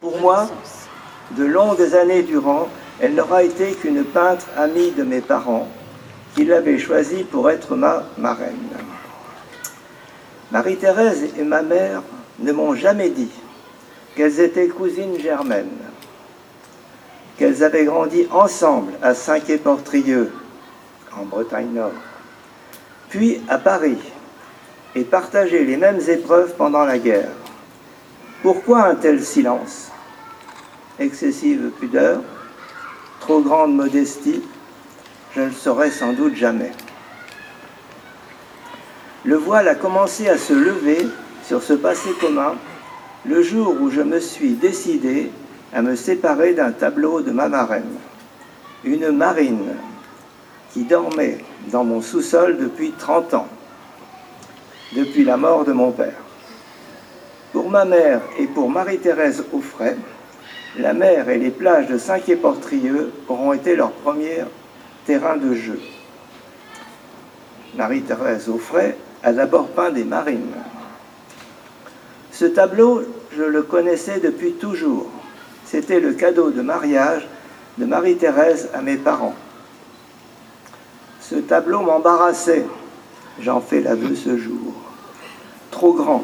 Pour moi, de longues années durant, elle n'aura été qu'une peintre amie de mes parents, qui l'avaient choisie pour être ma marraine. Marie-Thérèse et ma mère ne m'ont jamais dit qu'elles étaient cousines germaines, qu'elles avaient grandi ensemble à Saint-Quay-Portrieux, en Bretagne-Nord, puis à Paris, et partagé les mêmes épreuves pendant la guerre. Pourquoi un tel silence? Excessive pudeur? Trop grande modestie? Je ne le saurai sans doute jamais. Le voile a commencé à se lever sur ce passé commun le jour où je me suis décidé à me séparer d'un tableau de ma marraine, une marine qui dormait dans mon sous-sol depuis 30 ans, depuis la mort de mon père. Pour ma mère et pour Marie-Thérèse Auffray, la mer et les plages de Saint-Quay-Portrieux auront été leur premier terrain de jeu. Marie-Thérèse Auffray a d'abord peint des marines. Ce tableau, je le connaissais depuis toujours. C'était le cadeau de mariage de Marie-Thérèse à mes parents. Ce tableau m'embarrassait, j'en fais l'aveu ce jour. Trop grand,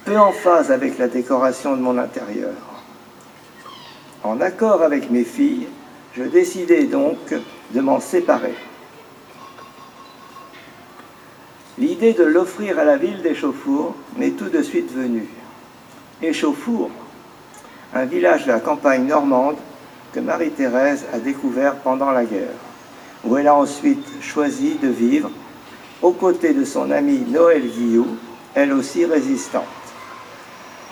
peu en phase avec la décoration de mon intérieur. En accord avec mes filles, je décidai donc de m'en séparer. L'idée de l'offrir à la ville d'Échauffour m'est tout de suite venue. Échauffour, un village de la campagne normande que Marie-Thérèse a découvert pendant la guerre, où elle a ensuite choisi de vivre aux côtés de son amie Noël Guillou, elle aussi résistante.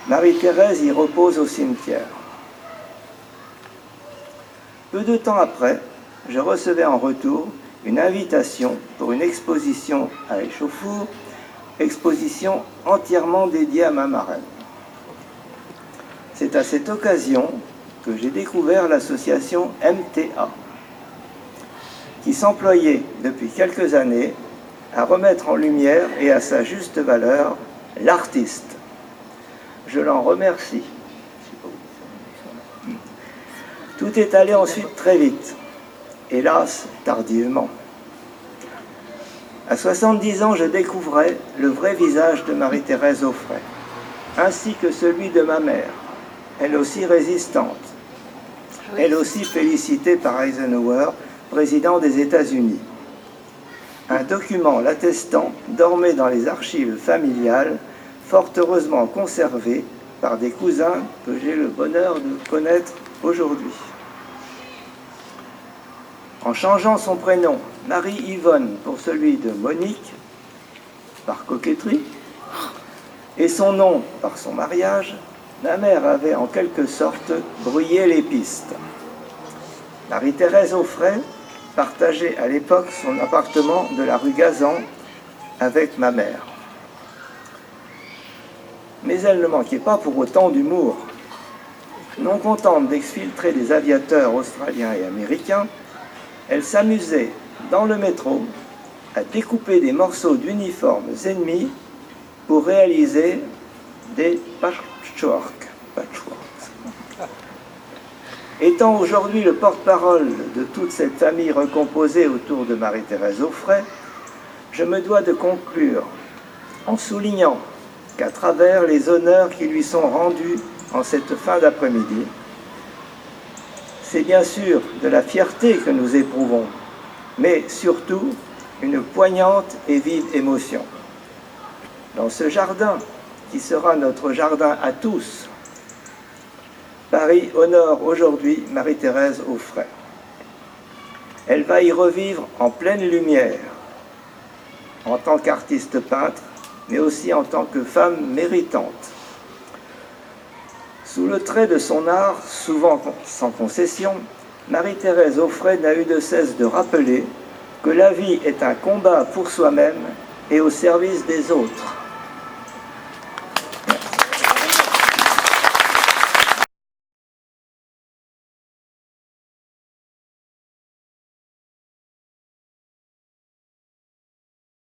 Marie-Thérèse y repose au cimetière. Peu de temps après, je recevais en retour une invitation pour une exposition à Échauffour, exposition entièrement dédiée à ma marraine. C'est à cette occasion que j'ai découvert l'association MTA, qui s'employait depuis quelques années à remettre en lumière et à sa juste valeur l'artiste. Je l'en remercie. Tout est allé ensuite très vite, hélas tardivement. À 70 ans, je découvrais le vrai visage de Marie-Thérèse Auffray, ainsi que celui de ma mère, elle aussi résistante, elle aussi félicitée par Eisenhower, président des États-Unis. Un document l'attestant dormait dans les archives familiales, fort heureusement conservé par des cousins que j'ai le bonheur de connaître aujourd'hui. En changeant son prénom Marie-Yvonne pour celui de Monique, par coquetterie, et son nom par son mariage, ma mère avait en quelque sorte brouillé les pistes. Marie-Thérèse Auffray partageait à l'époque son appartement de la rue Gazan avec ma mère. Mais elle ne manquait pas pour autant d'humour. Non contente d'exfiltrer des aviateurs australiens et américains, elle s'amusait dans le métro à découper des morceaux d'uniformes ennemis pour réaliser des patchworks. Étant aujourd'hui le porte-parole de toute cette famille recomposée autour de Marie-Thérèse Auffray, je me dois de conclure en soulignant qu'à travers les honneurs qui lui sont rendus en cette fin d'après-midi, c'est bien sûr de la fierté que nous éprouvons, mais surtout une poignante et vive émotion. Dans ce jardin, qui sera notre jardin à tous, Paris honore aujourd'hui Marie-Thérèse Auffray. Elle va y revivre en pleine lumière, en tant qu'artiste peintre, mais aussi en tant que femme méritante. Sous le trait de son art, souvent sans concession, Marie-Thérèse Auffray n'a eu de cesse de rappeler que la vie est un combat pour soi-même et au service des autres.